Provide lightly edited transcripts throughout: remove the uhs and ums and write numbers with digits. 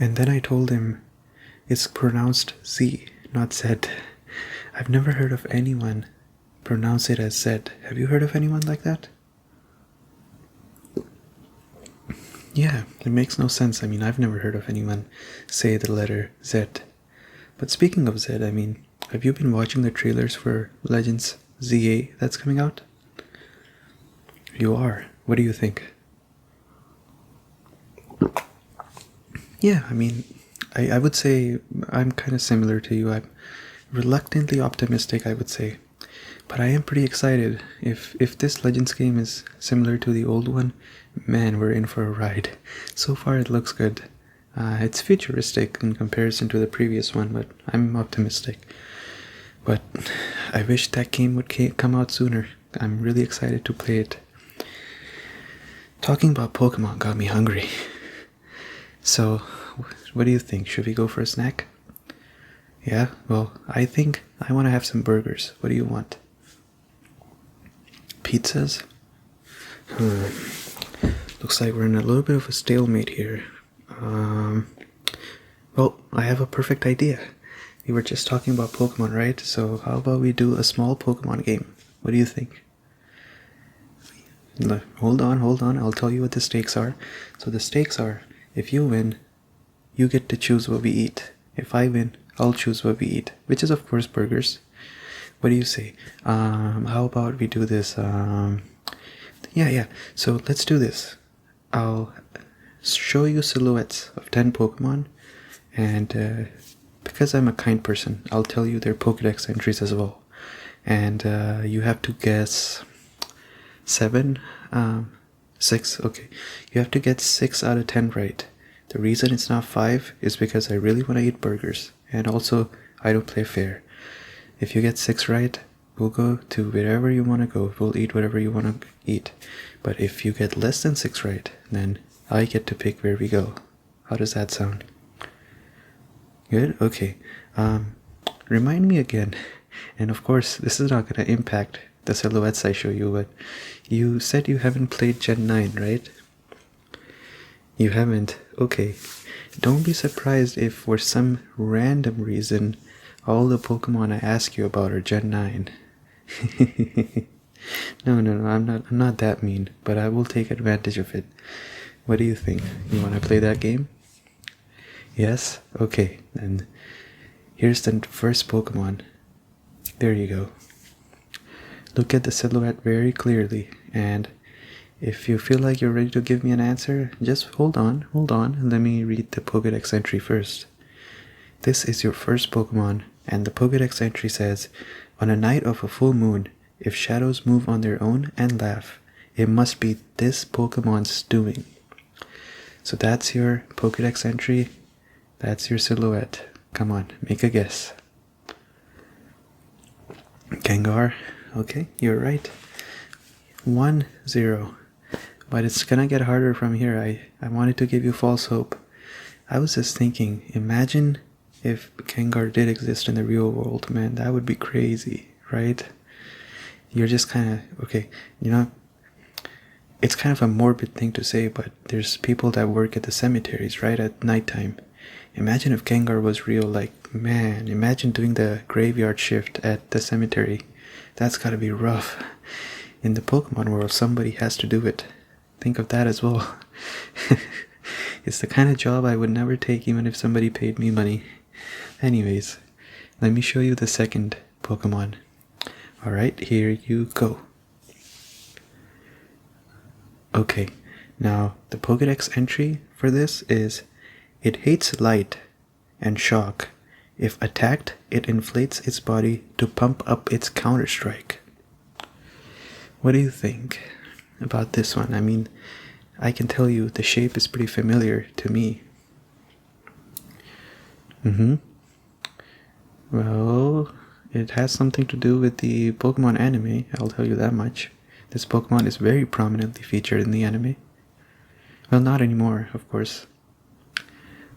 And then I told him it's pronounced Z, not Z. I've never heard of anyone pronounce it as Z. Have you heard of anyone like that? Yeah, it makes no sense. I mean, I've never heard of anyone say the letter Z. But speaking of Z, I mean, have you been watching the trailers for Legends ZA that's coming out? You are. What do you think? Yeah, I mean, I would say I'm kind of similar to you. I'm reluctantly optimistic, I would say. But I am pretty excited. If this Legends game is similar to the old one, man, we're in for a ride. So far it looks good. It's futuristic in comparison to the previous one, but I'm optimistic. But I wish that game would come out sooner. I'm really excited to play it. Talking about Pokemon got me hungry. So, what do you think? Should we go for a snack? Yeah, well, I think I want to have some burgers. What do you want? Pizzas? Looks like we're in a little bit of a stalemate here. Well, I have a perfect idea. We were just talking about Pokemon, right? So how about we do a small Pokemon game? What do you think? Hold on. I'll tell you what the stakes are. So the stakes are, if you win, you get to choose what we eat. If I win, I'll choose what we eat, which is of course burgers. What do you say? How about we do this? Yeah. So let's do this. I'll show you silhouettes of 10 Pokemon, and because I'm a kind person, I'll tell you their Pokédex entries as well. And you have to guess 6. Okay, you have to get 6 out of 10 right. The reason it's not 5 is because I really want to eat burgers, and also I don't play fair. If you get 6 right, we'll go to wherever you want to go. We'll eat whatever you want to eat. But if you get less than 6 right, then I get to pick where we go. How does that sound? Good? Okay. Remind me again. And of course, this is not going to impact the silhouettes I show you, but you said you haven't played Gen 9, right? You haven't? Okay. Don't be surprised if for some random reason all the Pokemon I ask you about are Gen 9. No, I'm not that mean, but I will take advantage of it. What do you think? You want to play that game? Yes? Okay, then here's the first Pokemon. There you go. Look at the silhouette very clearly, and if you feel like you're ready to give me an answer, just hold on, and let me read the Pokédex entry first. This is your first Pokemon, and the Pokédex entry says, on a night of a full moon, if shadows move on their own and laugh, it must be this Pokemon's doing. So that's your Pokédex entry, that's your silhouette. Come on, make a guess. Gengar, okay, you're right. 1-0. But it's gonna get harder from here. I wanted to give you false hope. I was just thinking, imagine if Gengar did exist in the real world, man, that would be crazy, right? You're just kind of, okay, you know, it's kind of a morbid thing to say, but there's people that work at the cemeteries, right, at nighttime. Imagine if Gengar was real, like, man, imagine doing the graveyard shift at the cemetery. That's gotta be rough. In the Pokemon world, somebody has to do it. Think of that as well. It's the kind of job I would never take even if somebody paid me money. Anyways, let me show you the second Pokemon. Alright, here you go. Okay, now the Pokédex entry for this is, it hates light and shock. If attacked, it inflates its body to pump up its counter-strike. What do you think about this one? I mean, I can tell you the shape is pretty familiar to me. Well, it has something to do with the Pokemon anime, I'll tell you that much. This Pokemon is very prominently featured in the anime. Well, not anymore, of course.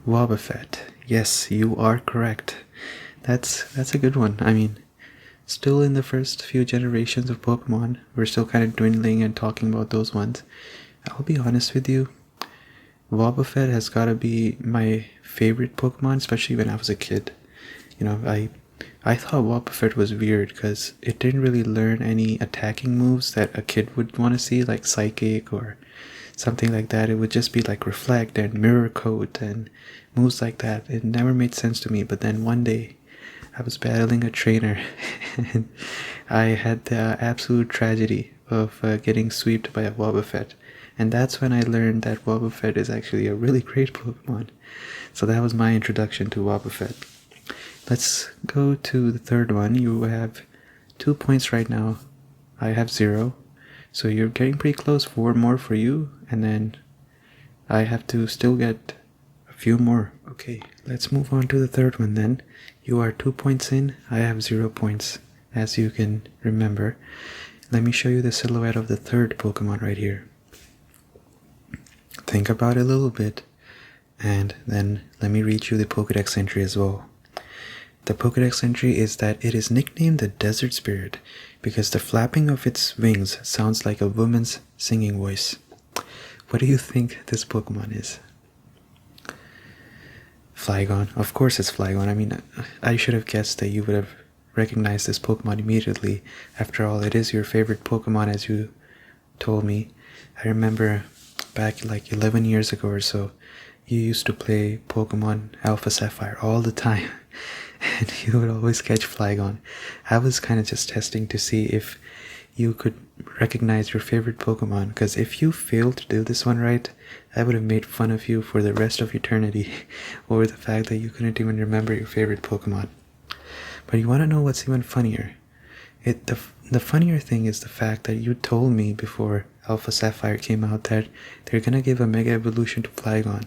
Wobbuffet. Yes, you are correct. That's a good one. I mean, still in the first few generations of Pokemon, we're still kind of dwindling and talking about those ones. I'll be honest with you, Wobbuffet has got to be my favorite Pokemon, especially when I was a kid. You know, I thought Wobbuffet was weird because it didn't really learn any attacking moves that a kid would want to see, like Psychic or something like that. It would just be like Reflect and Mirror Coat and moves like that. It never made sense to me. But then one day, I was battling a trainer, and I had the absolute tragedy of getting swept by a Wobbuffet. And that's when I learned that Wobbuffet is actually a really great Pokemon. So that was my introduction to Wobbuffet. Let's go to the third one. You have 2 points right now. I have 0. So you're getting pretty close. 4 more for you. And then I have to still get a few more. Okay, let's move on to the third one then. You are 2 points in. I have 0 points, as you can remember. Let me show you the silhouette of the third Pokemon right here. Think about it a little bit. And then let me read you the Pokédex entry as well. The Pokédex entry is that it is nicknamed the Desert Spirit because the flapping of its wings sounds like a woman's singing voice. What do you think this Pokemon is? Flygon. Of course it's Flygon. I mean, I should have guessed that you would have recognized this Pokemon immediately. After all, it is your favorite Pokemon, as you told me. I remember back like 11 years ago or so, you used to play Pokemon Alpha Sapphire all the time. And you would always catch Flygon. I was kind of just testing to see if you could recognize your favorite Pokemon, because if you failed to do this one right, I would have made fun of you for the rest of eternity over the fact that you couldn't even remember your favorite Pokemon. But you want to know what's even funnier? The funnier thing is the fact that you told me before Alpha Sapphire came out that they're gonna give a Mega Evolution to Flygon.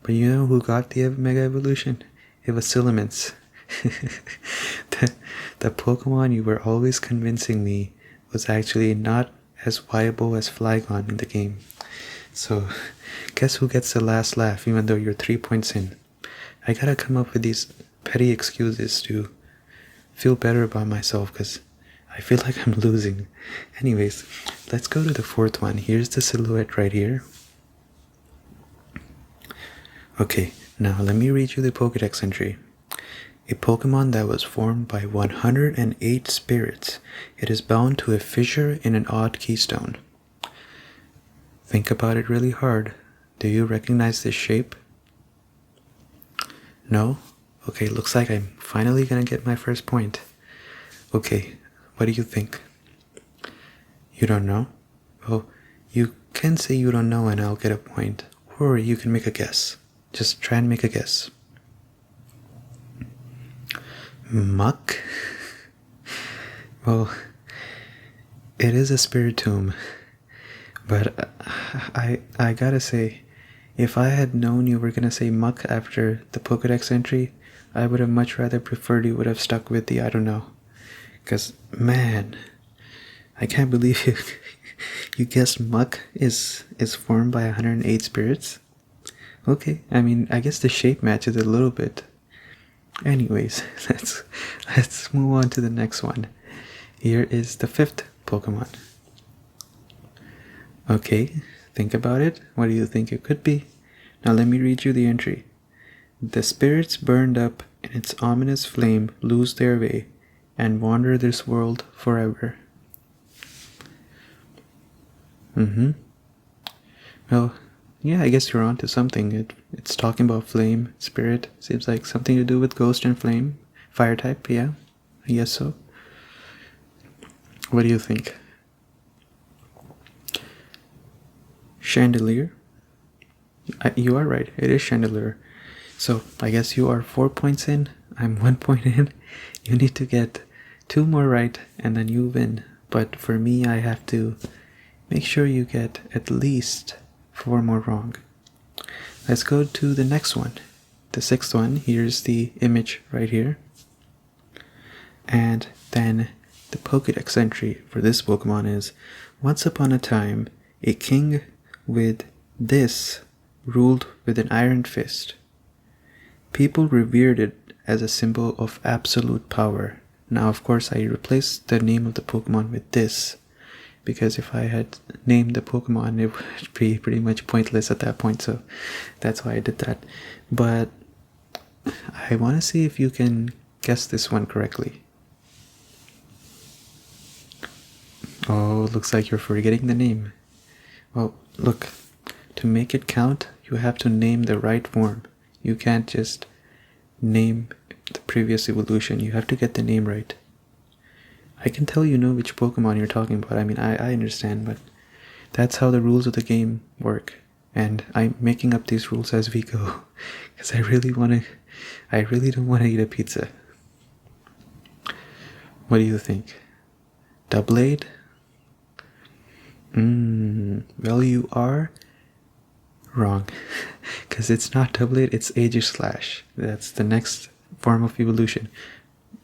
But you know who got the Mega Evolution? It was Silamence. the Pokemon you were always convincing me was actually not as viable as Flygon in the game. So, guess who gets the last laugh even though you're 3 points in? I gotta come up with these petty excuses to feel better about myself because I feel like I'm losing. Anyways, let's go to the fourth one. Here's the silhouette right here. Okay, now let me read you the Pokédex entry. A Pokemon that was formed by 108 spirits. It is bound to a fissure in an odd keystone. Think about it really hard. Do you recognize this shape? No? Okay, looks like I'm finally gonna get my first point. Okay, what do you think? You don't know? Well, you can say you don't know and I'll get a point. Or you can make a guess. Just try and make a guess. Muck? Well, it is a Spiritomb, but I gotta say, if I had known you were gonna say Muck after the Pokédex entry, I would have much rather preferred you would have stuck with the I don't know. Because, man, I can't believe you guessed Muck is formed by 108 spirits. Okay, I mean, I guess the shape matches a little bit. Anyways, let's move on to the next one. Here is the fifth Pokemon. Okay, think about it. What do you think it could be? Now let me read you the entry. The spirits burned up in its ominous flame lose their way and wander this world forever. Well, yeah, I guess you're onto something. It's talking about flame, spirit. Seems like something to do with ghost and flame. Fire type, yeah. I guess so. What do you think? Chandelier? You are right. It is Chandelier. So, I guess you are 4 points in. I'm 1 point in. You need to get 2 more right and then you win. But for me, I have to make sure you get at least 4 more wrong. Let's go to the next one. The sixth one. Here's the image right here. And then the Pokédex entry for this Pokemon is, once upon a time, a king with this ruled with an iron fist. People revered it as a symbol of absolute power. Now, of course, I replaced the name of the Pokemon with this. because if I had named the Pokemon, it would be pretty much pointless at that point, so that's why I did that. But I want to see if you can guess this one correctly. Oh, looks like you're forgetting the name. Well, look, to make it count, you have to name the right form. You can't just name the previous evolution. You have to get the name right. I can tell you know which Pokemon you're talking about. I mean, I understand, but that's how the rules of the game work. And I'm making up these rules as we go. Because I really don't want to eat a pizza. What do you think? Doublade? Well, you are wrong. Because it's not Doublade, it's Aegislash. That's the next form of evolution.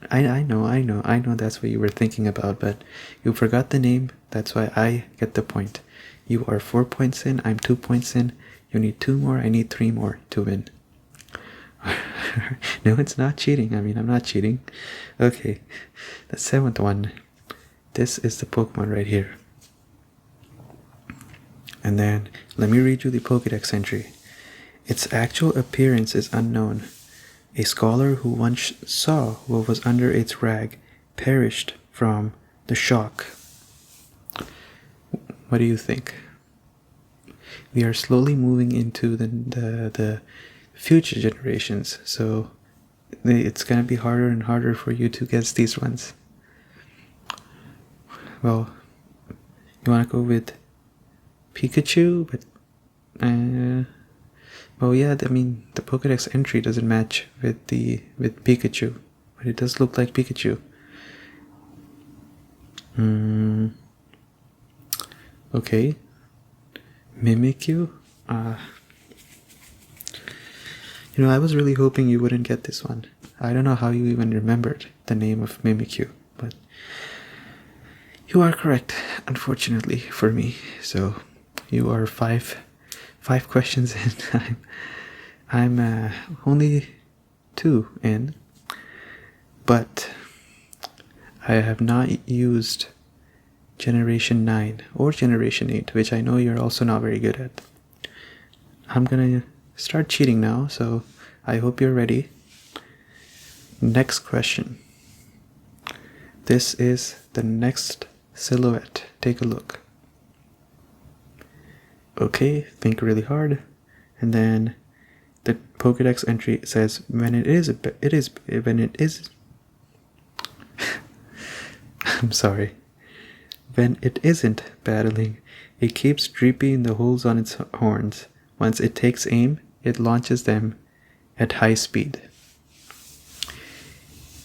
I know that's what you were thinking about, but you forgot the name. That's why I get the point. You are 4 points in, I'm 2 points in. You need 2 more, I need 3 more to win. No, it's not cheating. I mean, I'm not cheating. Okay, the 7th one. This is the Pokemon right here. And then, let me read you the Pokédex entry. Its actual appearance is unknown. A scholar who once saw what was under its rag perished from the shock. What do you think? We are slowly moving into the future generations, so it's going to be harder and harder for you to guess these ones. Well, you want to go with Pikachu, but well, yeah, I mean, the Pokédex entry doesn't match with Pikachu, but it does look like Pikachu. Okay. Mimikyu? I was really hoping you wouldn't get this one. I don't know how you even remembered the name of Mimikyu, but you are correct, unfortunately, for me. So, you are five questions in. I'm only 2 in, but I have not used Generation 9 or Generation 8, which I know you're also not very good at. I'm gonna start cheating now, so I hope you're ready. Next question. This is the next silhouette. Take a look. Okay, think really hard, and then the Pokédex entry says when it is I'm sorry. When it isn't battling, it keeps Dreepy in the holes on its horns. Once it takes aim, it launches them at high speed.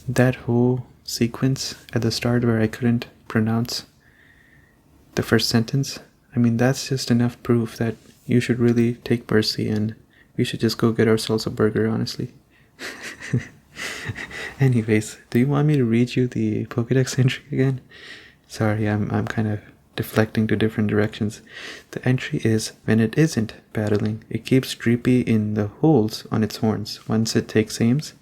That whole sequence at the start where I couldn't pronounce the first sentence, I mean, that's just enough proof that you should really take mercy and we should just go get ourselves a burger, honestly. Anyways, do you want me to read you the Pokédex entry again? Sorry, I'm kind of deflecting to different directions. The entry is, when it isn't battling, it keeps Dreepy in the holes on its horns. Once it takes aims,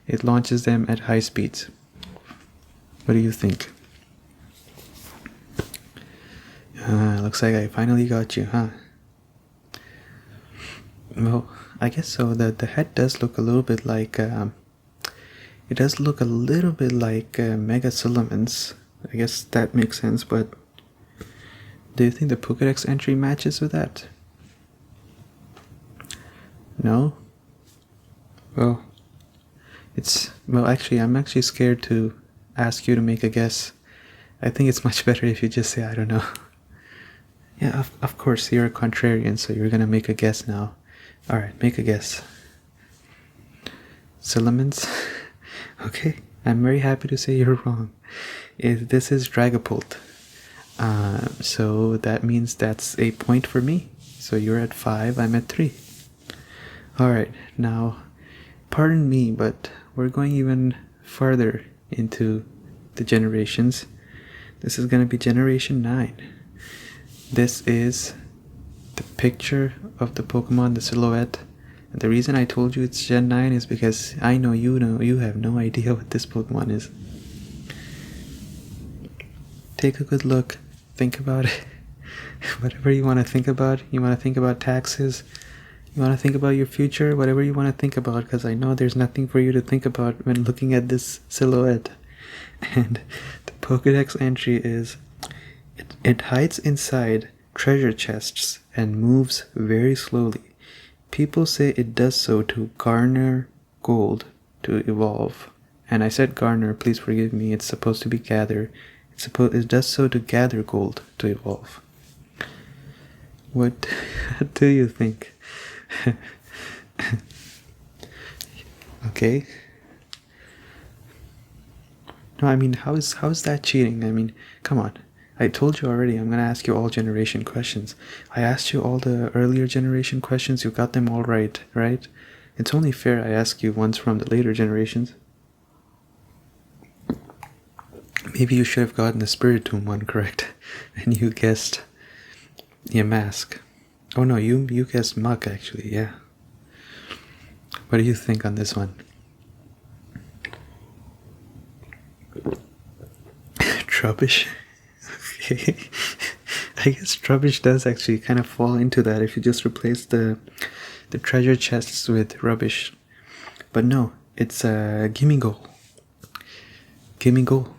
it launches them at high speeds. What do you think? Looks like I finally got you, huh? Well, I guess so. The head does look a little bit like it does look a little bit like Mega Salamence. I guess that makes sense, but do you think the Pokédex entry matches with that? No? Well, actually, I'm actually scared to ask you to make a guess. I think it's much better if you just say, I don't know. Yeah, of course, you're a contrarian, so you're gonna make a guess now. Alright, make a guess. Salamence? Okay, I'm very happy to say you're wrong. This is Dragapult. So that means that's a point for me. So you're at 5, I'm at 3. Alright, now, pardon me, but we're going even farther into the generations. This is going to be Generation 9. This is the picture of the Pokemon, the silhouette. And the reason I told you it's Gen 9 is because I know you have no idea what this Pokemon is. Take a good look. think about it. Whatever you want to think about. You want to think about taxes. You want to think about your future. Whatever you want to think about, because I know there's nothing for you to think about when looking at this silhouette. And the Pokédex entry is, it hides inside treasure chests and moves very slowly. People say it does so to garner gold to evolve. And I said garner, please forgive me, it's supposed to be gather. It does so to gather gold to evolve. What do you think? Okay. No, I mean, how is that cheating? I mean, come on. I told you already, I'm going to ask you all generation questions. I asked you all the earlier generation questions, you got them all right, right? It's only fair I ask you ones from the later generations. Maybe you should have gotten the Spiritomb one correct, and you guessed Yamask. Oh no, you guessed Muck actually, yeah. What do you think on this one? Trubbish? Okay. I guess Trubbish does actually kind of fall into that if you just replace the treasure chests with rubbish. But no, it's Gimme Goal. Gimme Goal.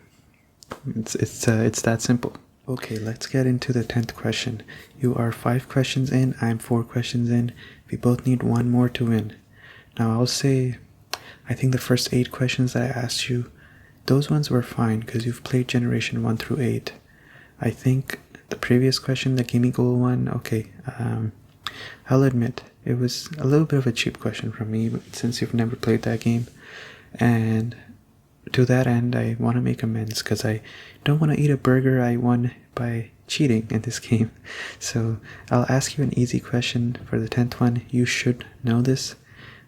It's that simple. Okay, let's get into the 10th question. You are 5 questions in, I'm 4 questions in. We both need 1 more to win. Now I'll say, I think the first 8 questions that I asked you, those ones were fine because you've played generation 1 through 8. I think the previous question, the Gimme Goal one, okay, I'll admit, it was a little bit of a cheap question from me since you've never played that game. And to that end, I want to make amends because I don't want to eat a burger I won by cheating in this game. So I'll ask you an easy question for the 10th one. You should know this,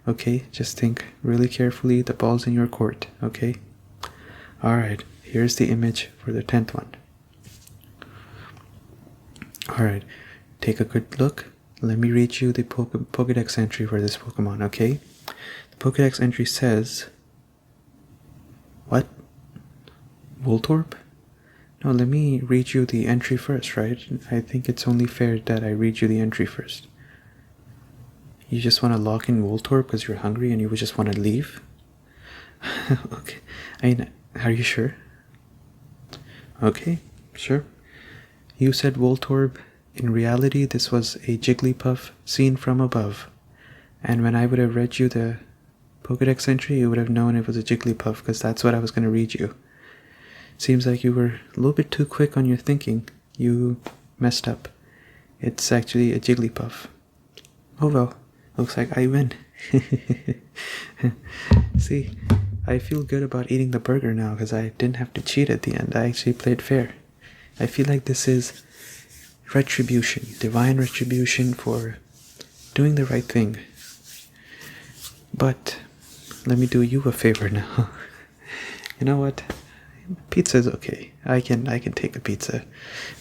okay? Just think really carefully. The ball's in your court, okay? Alright, here's the image for the 10th one. Alright, take a good look. Let me read you the Pokédex entry for this Pokemon, okay? The Pokédex entry says... What? Voltorb? No, let me read you the entry first, right? I think it's only fair that I read you the entry first. You just want to lock in Voltorb because you're hungry and you would just want to leave? Okay. I mean, are you sure? Okay, sure. You said Voltorb. In reality, this was a Jigglypuff seen from above. And when I would have read you the Pokédex entry, you would have known it was a Jigglypuff because that's what I was going to read you. Seems like you were a little bit too quick on your thinking. You messed up. It's actually a Jigglypuff. Oh well, looks like I win. See, I feel good about eating the burger now because I didn't have to cheat at the end. I actually played fair. I feel like this is retribution, divine retribution for doing the right thing. But let me do you a favor now. You know what? Pizza's okay. I can take a pizza.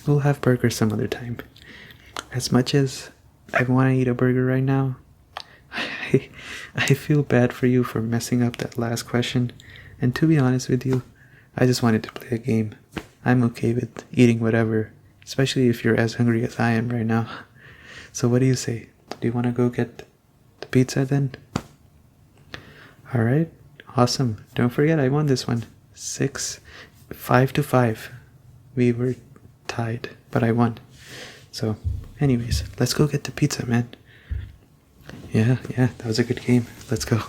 We'll have burgers some other time. As much as I want to eat a burger right now, I feel bad for you for messing up that last question. And to be honest with you, I just wanted to play a game. I'm okay with eating whatever, especially if you're as hungry as I am right now. So what do you say? Do you want to go get the pizza then? Alright, awesome. Don't forget I won this one. 5-5. We were tied, but I won. So, anyways, let's go get the pizza, man. Yeah, that was a good game. Let's go.